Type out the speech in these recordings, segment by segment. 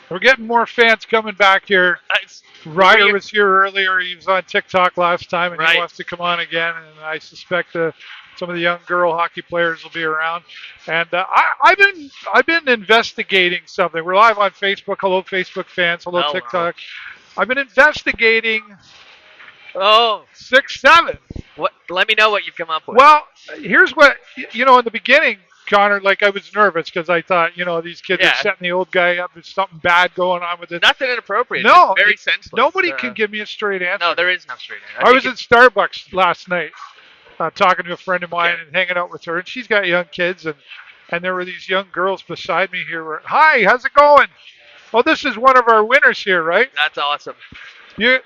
We're getting more fans coming back here. Ryder was here earlier. He was on TikTok last time, and he Right. wants to come on again. And I suspect some of the young girl hockey players will be around. And I've been investigating something. We're live on Facebook. Hello, Facebook fans. Hello, Hello. TikTok. I've been investigating Oh, 6-7. what? Let me know what you've come up with. Well, here's what in the beginning, Connor. Like I was nervous because I thought these kids are Yeah, setting the old guy up. There's something bad going on with it. nothing inappropriate. Just No, very senseless. nobody can give me a straight No, answer. there is no straight answer. I I think was at Starbucks last night talking to a friend of mine and hanging out with her, and she's got young kids, and there were these young girls beside me here. Hi, how's it going? Oh, this is one of our winners here, right? that's awesome. You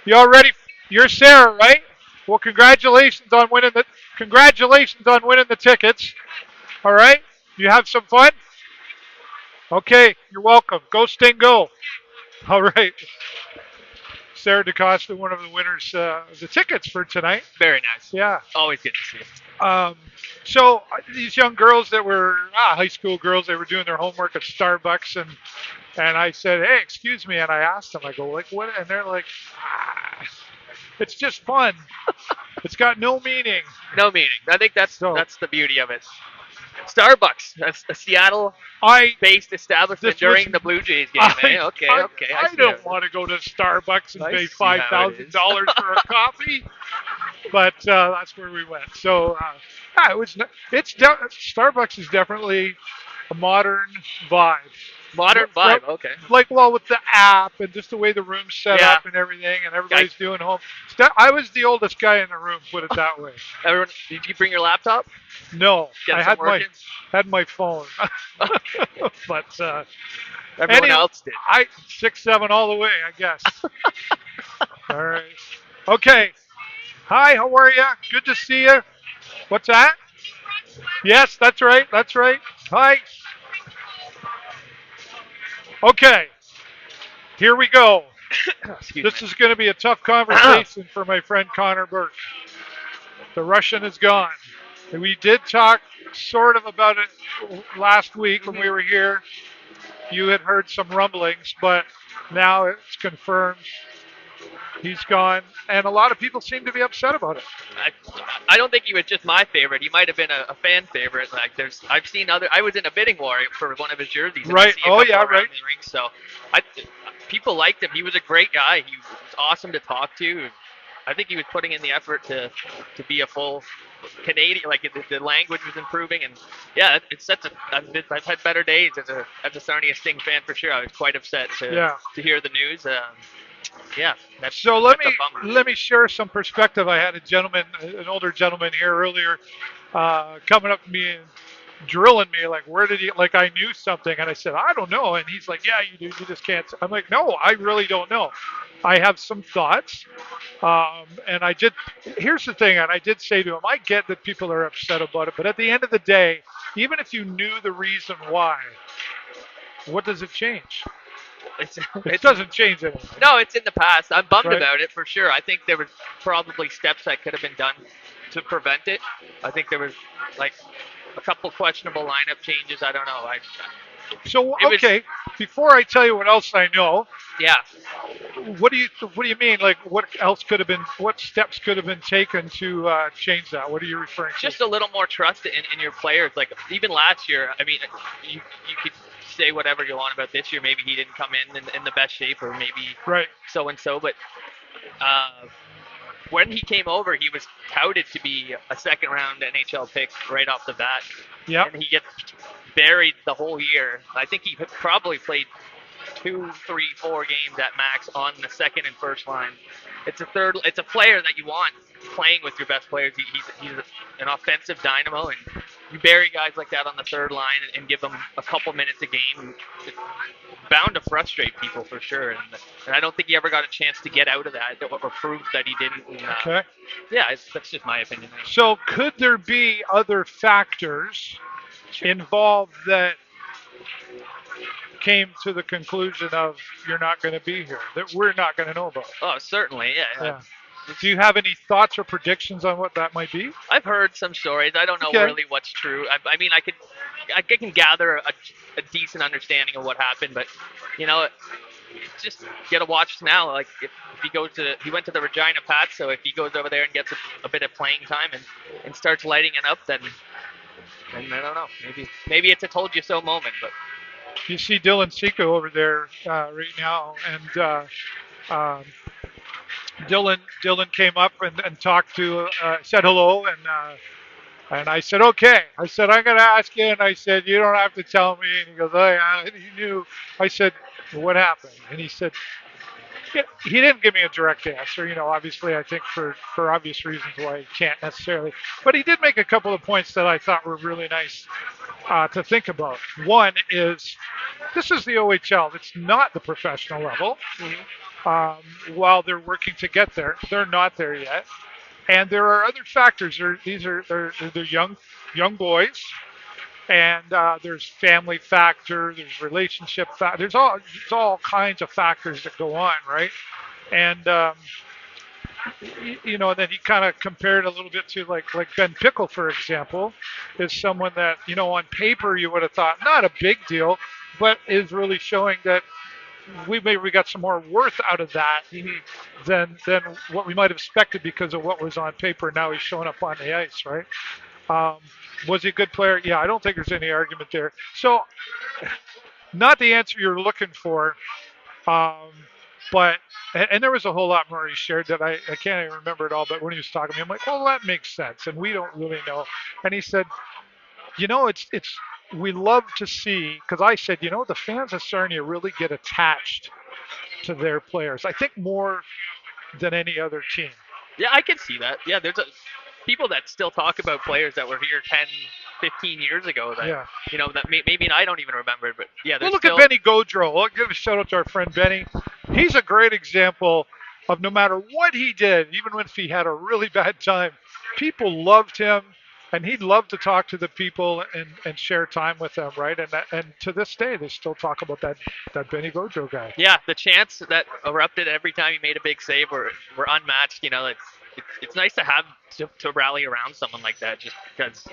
you all ready? You're Sarah, right? Well, congratulations on winning the tickets. All right, you have some fun. Okay, you're welcome. Go Sting, go! All right, Sarah DeCosta, one of the winners of the tickets for tonight. Very nice. Yeah. Always good to see you. So these young girls that were high school girls, they were doing their homework at Starbucks, and I said, "Hey, excuse me," and I asked them, I go, like, what? And they're like, "It's just fun. It's got no meaning." No meaning. I think that's So the beauty of it. Starbucks, a I Seattle-based establishment this was during the Blue Jays game. I, Okay, I, okay. I see don't how- want to go to Starbucks and I pay see how it $5,000 for a coffee, but that's where we went. So Starbucks is definitely a modern vibe. Modern vibe. Okay. Like, well, with the app and just the way the room's set Yeah. up and everything, and everybody's doing home. I was the oldest guy in the room, put it that way. Everyone, did you bring your laptop? No, Get I some had working? my phone, but Everyone else did. 6-7 all the way, I guess. All right. Okay. Hi, how are you? Good to see you. What's that? Yes, that's right. That's right. Hi. Okay. Here we go. Excuse This me. is going to be a tough conversation for my friend Connor Burke. The Russian is gone. We did talk sort of about it last week when we were here. You had heard some rumblings, but now it's confirmed he's gone, and a lot of people seem to be upset about it. I don't think he was just my favorite. He might have been a fan favorite. Like I've seen other. I was in a bidding war for one of his jerseys. And Right. I see a Oh, couple yeah, around right. the rink. So, I, people liked him. He was a great guy. He was awesome to talk to. I think he was putting in the effort to be a full Canadian. Like the language was improving, and yeah, it sets. I've had better days as a Sarnia Sting fan for sure. I was quite upset to hear the news. Yeah, So that's a bummer. let me share some perspective. I had an older gentleman here earlier, coming up to me and drilling me like, where did he? Like I knew something, and I said, I don't know, and he's like, yeah, you do. You just can't. I'm like, no, I really don't know. I have some thoughts, and I did. Here's the thing, and I did say to him, I get that people are upset about it, but at the end of the day, even if you knew the reason why, what does it change? It doesn't change anything. No, it's in the past. I'm bummed Right. about it for sure. I think there was probably steps that could have been done to prevent it. I think there was like a couple questionable lineup changes. I don't know. So It was- okay, before I tell you what else I know, Yeah, what do you mean? Like what steps could have been taken to change that? What are you referring to? just a little more trust in your players. Like even last year, I mean, you could say whatever you want about this year. Maybe he didn't come in the best shape, or maybe Right. so and so. But when he came over, he was touted to be a second round NHL pick right off the bat. Yep. And he gets buried the whole year. I think he probably played 2, 3, 4 games at max on the second and first line. It's a player that you want playing with your best players. He's an offensive dynamo, and you bury guys like that on the third line and give them a couple minutes a game. It's bound to frustrate people for sure. And I don't think he ever got a chance to get out of that or prove that he didn't. And, Okay. Yeah, that's just my opinion. So could there be other factors involved that came to the conclusion of you're not going to be here, that we're not going to know about? Oh, certainly, yeah. Yeah. Do you have any thoughts or predictions on what that might be? I've heard some stories. I don't know Okay. really what's true. I mean, I can gather a decent understanding of what happened, but you know, just get to watch now. Like if he went to the Regina Pats, so if he goes over there and gets a bit of playing time and starts lighting it up, then I don't know. Maybe it's a told you so moment, but You see Dylan Seco over there right now, and um, Dylan came up and talked to, said hello, and I said, okay. I said, I'm going to ask you. And I said, you don't have to tell me. And he goes, oh, yeah. And he knew. I said, what happened? And he said, yeah, he didn't give me a direct answer. Obviously, I think for obvious reasons why he can't necessarily. But he did make a couple of points that I thought were really nice to think about. One is this is the OHL. It's not the professional level. While they're working to get there, they're not there yet. And there are other factors. They're young boys, and there's family factor, there's relationship factor, there's all kinds of factors that go on, right? And then he kind of compared a little bit to like Ben Pickle, for example, is someone that on paper you would have thought not a big deal, but is really showing that we got some more worth out of that than what we might have expected because of what was on paper. Now he's showing up on the ice, right? Um, was he a good player? Yeah, I don't think there's any argument there. So, not the answer you're looking for, um, but and there was a whole lot more he shared that I can't even remember it all. But when he was talking to me, I'm like, well, that makes sense, and we don't really know. And he said, it's we love to see because I said, the fans of Sarnia really get attached to their players. I think more than any other team. yeah, I can see that. Yeah, there's people that still talk about players that were here 10, 15 years ago that that maybe I don't even remember, but yeah, Well, there's look still. at Benny Gaudreau. I'll give a shout out to our friend Benny. He's a great example of no matter what he did, even if he had a really bad time, people loved him, and he loved to talk to the people and share time with them, right? And to this day, they still talk about that Benny Gaudreau guy. Yeah, the chants that erupted every time he made a big save were unmatched. It's nice to have to rally around someone like that, just because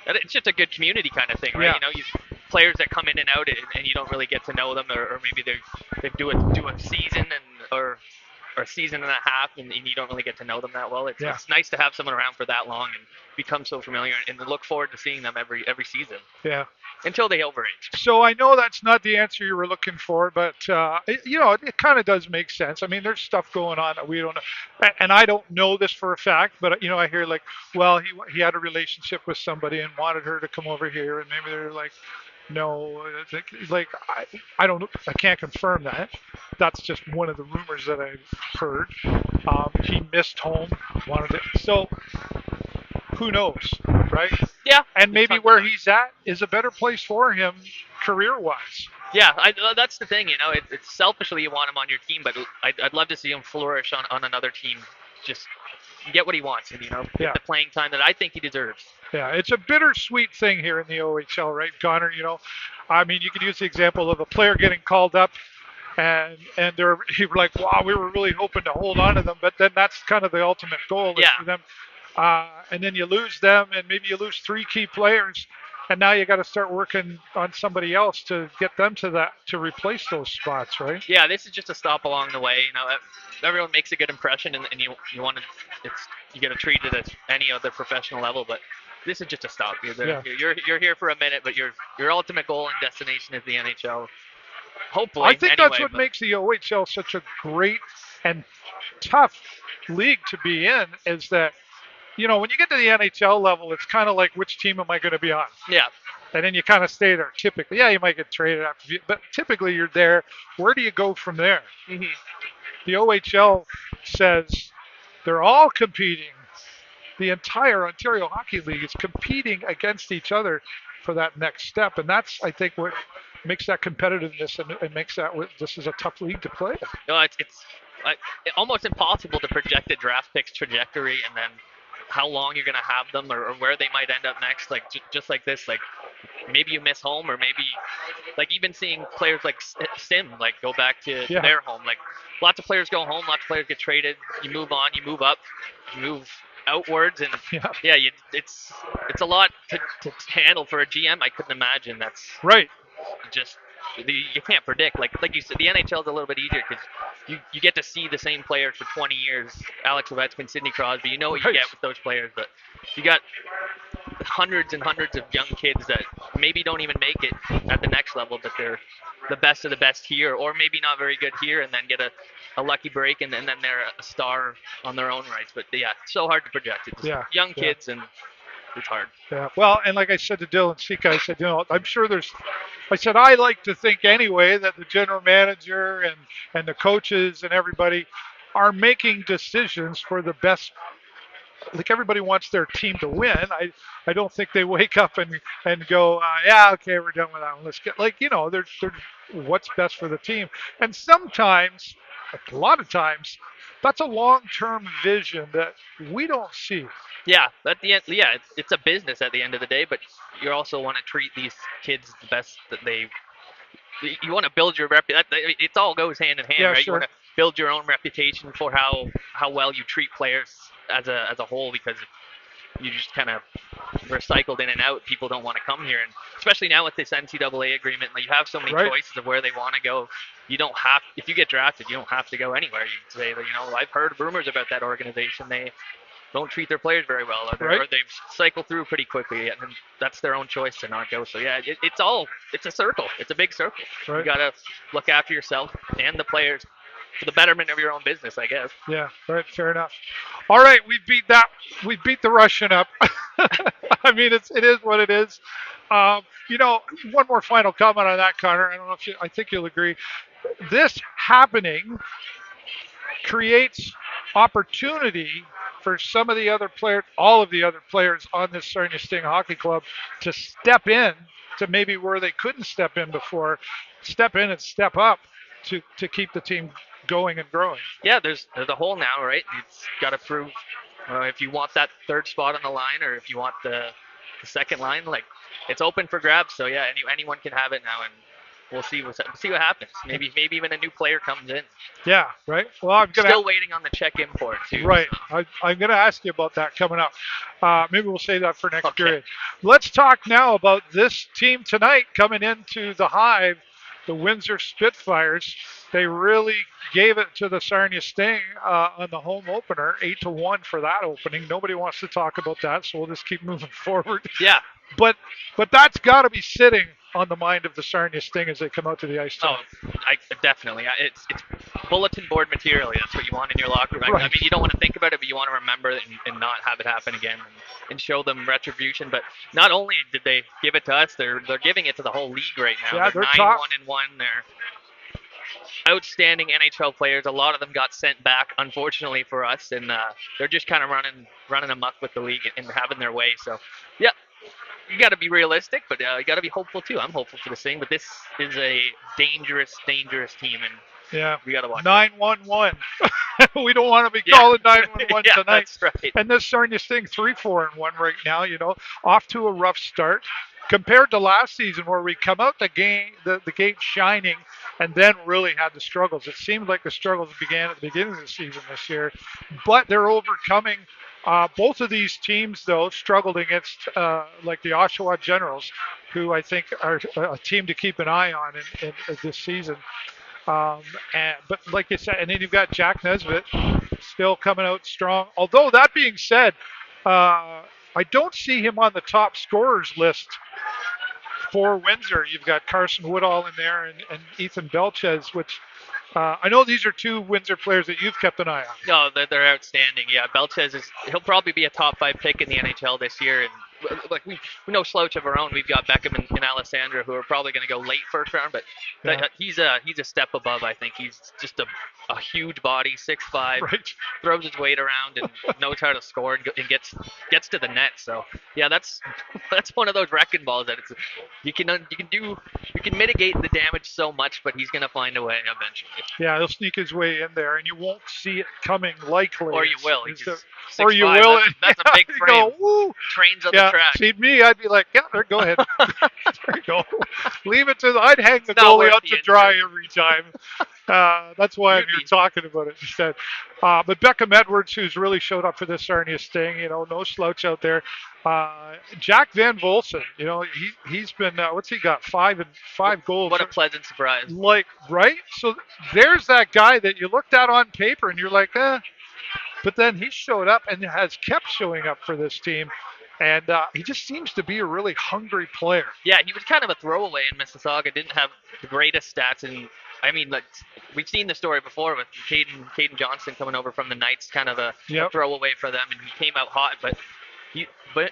it's just a good community kind of thing, right? Yeah. You players that come in and out and you don't really get to know them, or maybe they do a season or a season and a half, and you don't really get to know them that well. It's nice to have someone around for that long and become so familiar, and look forward to seeing them every season. Yeah. Until they overage. So I know that's not the answer you were looking for, but it kind of does make sense. I mean, there's stuff going on that we don't know, and I don't know this for a fact, but I hear like, well, he had a relationship with somebody and wanted her to come over here, and maybe they're like, no, like I don't know, I can't confirm that. That's just one of the rumors that I've heard. He missed home, wanted to, so who knows, right? Yeah. And maybe where he's at is a better place for him career-wise. Yeah, that's the thing, it's selfishly you want him on your team, but I'd love to see him flourish on another team, just get what he wants and, get the playing time that I think he deserves. Yeah, it's a bittersweet thing here in the OHL, right, Connor? I mean, you could use the example of a player getting called up and they're like, wow, we were really hoping to hold on to them, but then that's kind of the ultimate goal is for them. And then you lose them, and maybe you lose 3 key players, and now you got to start working on somebody else to get them to replace those spots, right? Yeah, this is just a stop along the way. Everyone makes a good impression, and you want to you get to treat it at any other professional level, but this is just a stop. You're here for a minute, but your ultimate goal and destination is the NHL. Hopefully, I think that's what makes the OHL such a great and tough league to be in. Is that when you get to the NHL level, it's kind of like, which team am I going to be on? Yeah. And then you kind of stay there. Typically, you might get traded after, but typically you're there. Where do you go from there? Mm-hmm. The OHL says they're all competing. The entire Ontario Hockey League is competing against each other for that next step, and that's, I think, what makes that competitiveness and makes that this is a tough league to play. No, it's almost impossible to project a draft pick's trajectory and then how long you're going to have them or where they might end up next. Like just like this, like maybe you miss home, or maybe like even seeing players like Sim like go back to their home. Like lots of players go home, lots of players get traded. You move on, you move up, you move outwards, and Yeah. yeah, it's a lot to handle for a GM. I couldn't imagine. That's Right. just you can't predict. Like you said, the NHL is a little bit easier because you get to see the same players for 20 years. Alex Ovechkin, Sidney Crosby. You know what you Right. get with those players, but you got hundreds and hundreds of young kids that maybe don't even make it at the next level, but they're the best of the best here, or maybe not very good here, and then get a lucky break, and then they're a star on their own rights. But yeah, it's so hard to project. It's Yeah. young Yeah. kids, and it's hard. Yeah. Well, and like I said to Dylan Sika, I said, I'm sure I said, I like to think anyway that the general manager and the coaches and everybody are making decisions for the best. Like everybody wants their team to win. I don't think they wake up and go, yeah, okay, we're done with that one. Let's get they're what's best for the team. And sometimes, a lot of times, that's a long-term vision that we don't see. Yeah, at the end, yeah, it's a business at the end of the day, but you also want to treat these kids the best that they. You want to build your it all goes hand in hand, Yeah, right? You sure. want to build your own reputation for how well you treat players as a whole, because you just kind of recycled in and out. People don't want to come here, and especially now with this NCAA agreement, like you have so many Right. choices of where they want to go. You don't have, if you get drafted, you don't have to go anywhere. You can say that, I've heard rumors about that organization. They don't treat their players very well, Right. or they've cycled through pretty quickly, and that's their own choice to not go. So yeah, it's a circle. It's a big circle. Right. You gotta look after yourself and the players for the betterment of your own business, I guess. Yeah, right. Fair enough. All right, we beat that. We beat the Russian up. I mean, it is what it is. One more final comment on that, Connor. I don't know if I think you'll agree. This happening creates opportunity for some of the other players, all of the other players on this Sarnia Sting Hockey Club, to step in to maybe where they couldn't step in before, step in and step up to keep the team going and growing. Yeah, there's a hole now, right? It's got to prove if you want that third spot on the line, or if you want the second line, like it's open for grabs. So yeah, anyone can have it now, and we'll see what happens. Maybe even a new player comes in. Yeah, right. Well, I'm still waiting on the check import too. Right. So. I'm going to ask you about that coming up. Maybe we'll save that for next period. Let's talk now about this team tonight coming into the Hive, the Windsor Spitfires. They really gave it to the Sarnia Sting on the home opener, 8-1 for that opening. Nobody wants to talk about that, so we'll just keep moving forward. Yeah. But that's got to be sitting on the mind of the Sarnia Sting as they come out to the ice tonight. Definitely. It's bulletin board material. That's what you want in your locker room. Right. I mean, you don't want to think about it, but you want to remember it and not have it happen again, and show them retribution. But not only did they give it to us, they're giving it to the whole league right now. Yeah, they're 9-1-1. They're outstanding NHL players. A lot of them got sent back, unfortunately for us, and they're just kind of running amok with the league and having their way. So, yeah. You got to be realistic, but you got to be hopeful too. I'm hopeful for the same, but this is a dangerous team, and we got to watch 9-1-1. We don't want to be calling 9-1-1 tonight. That's right. And this Sarnia Sting 3-4-1 right now. Off to a rough start compared to last season, where we come out the gate shining, and then really had the struggles. It seemed like the struggles began at the beginning of the season this year, but they're overcoming. Both of these teams, though, struggled against like the Oshawa Generals, who I think are a team to keep an eye on in this season. But like you said, and then you've got Jack Nesbitt still coming out strong. Although that being said, I don't see him on the top scorers list for Windsor. You've got Carson Woodall in there and Ethan Belchez, which I know these are two Windsor players that you've kept an eye on. No, they're outstanding. Yeah, Belchez he'll probably be a top 5 pick in the NHL this year, and like we know slouch of our own. We've got Beckham and Alessandra, who are probably going to go late first round, but he's a step above. I think he's just a huge body, 6'5", right. Throws his weight around and knows how to score and gets to the net. So yeah, that's one of those wrecking balls that you can mitigate the damage so much, but he's going to find a way eventually. Yeah, he'll sneak his way in there, and you won't see it coming likely. Or you will. Or you will. That's a big frame. Go, woo. Trains on the track. See me, I'd be like, yeah, there, go ahead. There you go. Leave it to I'd hang the goalie out to dry every time. That's why I'm Should here be. talking about it instead. But Beckham Edwards, who's really showed up for this Sarnia Sting, no slouch out there. Jack Van Volsen, he's been what's he got? Five goals. What a pleasant surprise. Like right. So there's that guy that you looked at on paper and you're like, but then he showed up and has kept showing up for this team. And he just seems to be a really hungry player. Yeah, he was kind of a throwaway in Mississauga. Didn't have the greatest stats, and I mean, like we've seen the story before with Caden Johnson coming over from the Knights, kind of a throwaway for them, and he came out hot. But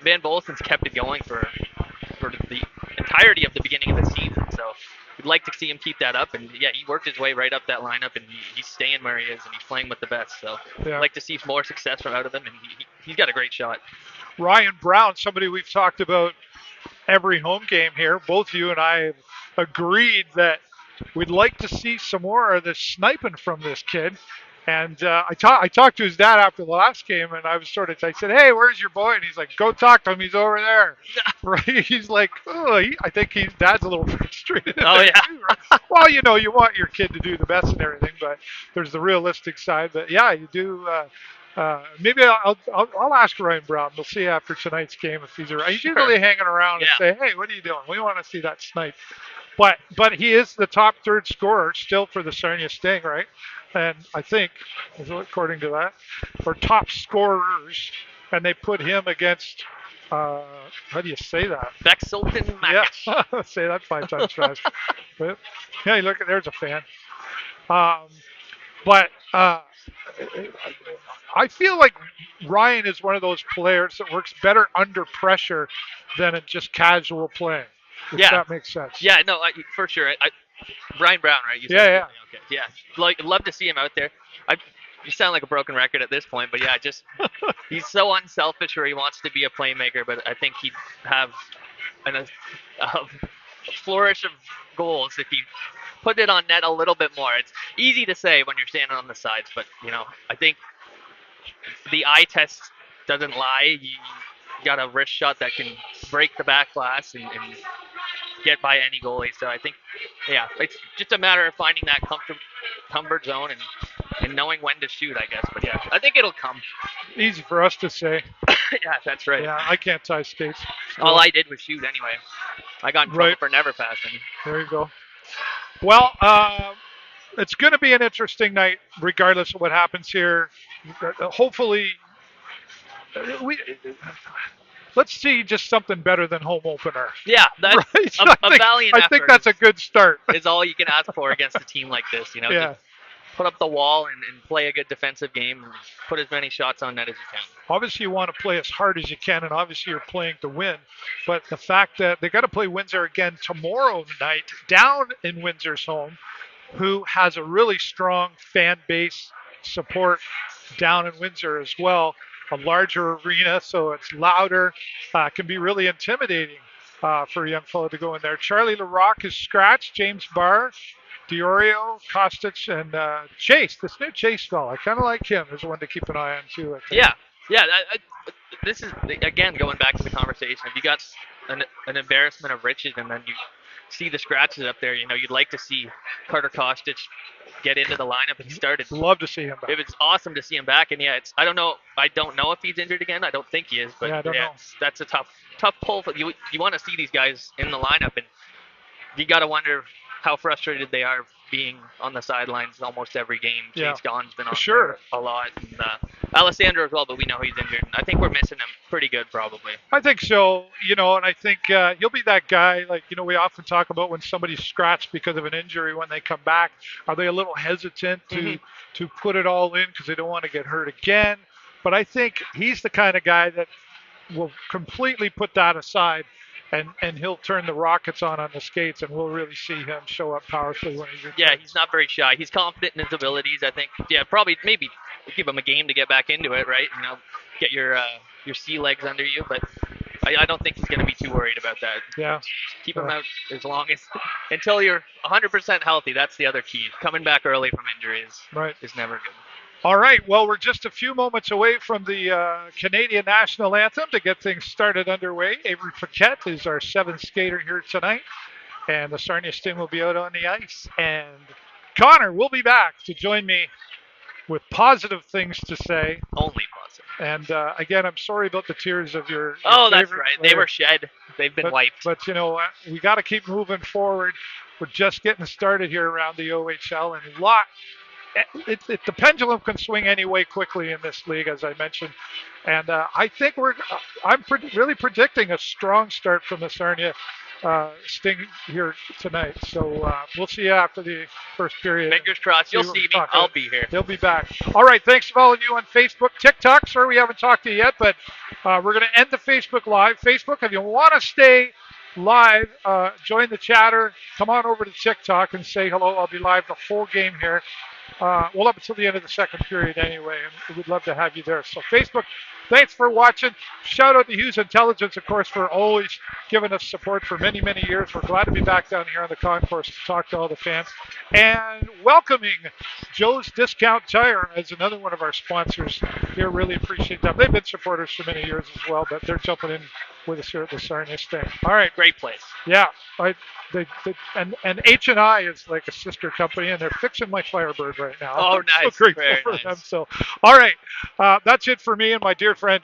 Van Volsen's kept it going for the entirety of the beginning of the season. So we'd like to see him keep that up. And yeah, he worked his way right up that lineup, and he's staying where he is, and he's playing with the best. So I'd like to see more success from out of him, and he's got a great shot. Ryan Brown, somebody we've talked about every home game here. Both you and I have agreed that we'd like to see some more of this sniping from this kid. And I talked to his dad after the last game, and I said, "Hey, where's your boy?" And he's like, "Go talk to him. He's over there." Right? He's like, I think his dad's a little frustrated. Oh yeah. Too, right? Well, you want your kid to do the best and everything, but there's the realistic side. But yeah, you do. Maybe I'll ask Ryan Brown. We'll see after tonight's game if he's around. He's usually hanging around and say, "Hey, what are you doing? We want to see that snipe." But he is the top third scorer still for the Sarnia Sting, right? And I think, according to that, or top scorers, and they put him against. How do you say that? Bexelton Makic. Yeah, say that 5 times fast. But, yeah, look, there's a fan. But I feel like Ryan is one of those players that works better under pressure than in just casual playing. If that makes sense. Yeah, no, for sure. Brian Brown, right? You said yeah. Okay. Yeah. Love to see him out there. You sound like a broken record at this point, but yeah, he's so unselfish where he wants to be a playmaker, but I think he'd have a flourish of goals if he put it on net a little bit more. It's easy to say when you're standing on the sides, but I think the eye test doesn't lie. You got a wrist shot that can break the back glass and get by any goalie. So I think, yeah, it's just a matter of finding that comfort zone and knowing when to shoot, I guess. But yeah, I think it'll come. Easy for us to say. Yeah, that's right. Yeah, I can't tie skates. All I did was shoot anyway. I got in trouble for never passing. There you go. Well, it's going to be an interesting night, regardless of what happens here. Hopefully, let's see just something better than home opener. Yeah, that's right? a valiant effort. I think that's a good start. Is all you can ask for against a team like this. Yeah. Put up the wall and play a good defensive game and put as many shots on net as you can. Obviously, you want to play as hard as you can, and obviously you're playing to win. But the fact that they got to play Windsor again tomorrow night down in Windsor's home, who has a really strong fan base support down in Windsor as well, a larger arena, so it's louder, can be really intimidating for a young fellow to go in there. Charlie LaRocque is scratched, James Barr, Diorio, Kostic, and Chase. This new Chase fella, I kind of like him. There's one to keep an eye on too. Yeah. This is again going back to the conversation. If you got an embarrassment of riches, and then you see the scratches up there, you'd like to see Carter Kostic get into the lineup and started. Love to see him back. It was awesome to see him back, and yeah, I don't know if he's injured again. I don't think he is, but I don't know. That's a tough pull. You want to see these guys in the lineup, and you got to wonder how frustrated they are being on the sidelines almost every game. Chase Gaughan's been on there a lot, and Alessandro as well, but we know he's injured. I think we're missing him pretty good, probably. I think so, and I think he'll be that guy, we often talk about when somebody's scratched because of an injury when they come back. Are they a little hesitant to put it all in because they don't want to get hurt again? But I think he's the kind of guy that will completely put that aside, and he'll turn the rockets on the skates, and we'll really see him show up powerfully when he's in. Yeah, he's not very shy. He's confident in his abilities, I think. Yeah, probably maybe give him a game to get back into it, right? Get your sea legs under you, but I don't think he's going to be too worried about that. Yeah. Keep him out until you're 100% healthy. That's the other key. Coming back early from injury is never good. All right, well, we're just a few moments away from the Canadian National Anthem to get things started underway. Avery Paquette is our 7th skater here tonight, and the Sarnia Sting will be out on the ice. And Connor will be back to join me with positive things to say. Only positive. And again, I'm sorry about the tears of your That's favorite right. player. They were shed. They've been wiped. But you know, we got to keep moving forward. We're just getting started here around the OHL, and the pendulum can swing any way quickly in this league, as I mentioned. And I think I'm really predicting a strong start from the Sarnia Sting here tonight. So we'll see you after the first period. Fingers crossed. You'll see me. I'll be here. They'll be back. All right. Thanks to all of you on Facebook, TikTok. Sorry we haven't talked to you yet, but we're going to end the Facebook Live. Facebook, if you want to stay live, join the chatter. Come on over to TikTok and say hello. I'll be live the whole game here. Well, up until the end of the second period anyway, and we'd love to have you there. So Facebook, thanks for watching. Shout out to Hughes Intelligence, of course, for always giving us support for many, many years. We're glad to be back down here on the concourse to talk to all the fans. And welcoming Joe's Discount Tire as another one of our sponsors here. Really appreciate them. They've been supporters for many years as well, but they're jumping in with us here at the Sarnia Sting. All right. Great place. Yeah. And H&I is like a sister company, and they're fixing my Firebird right now. Oh, nice. So grateful Very for nice. them. So, all right. That's it for me and my dear friend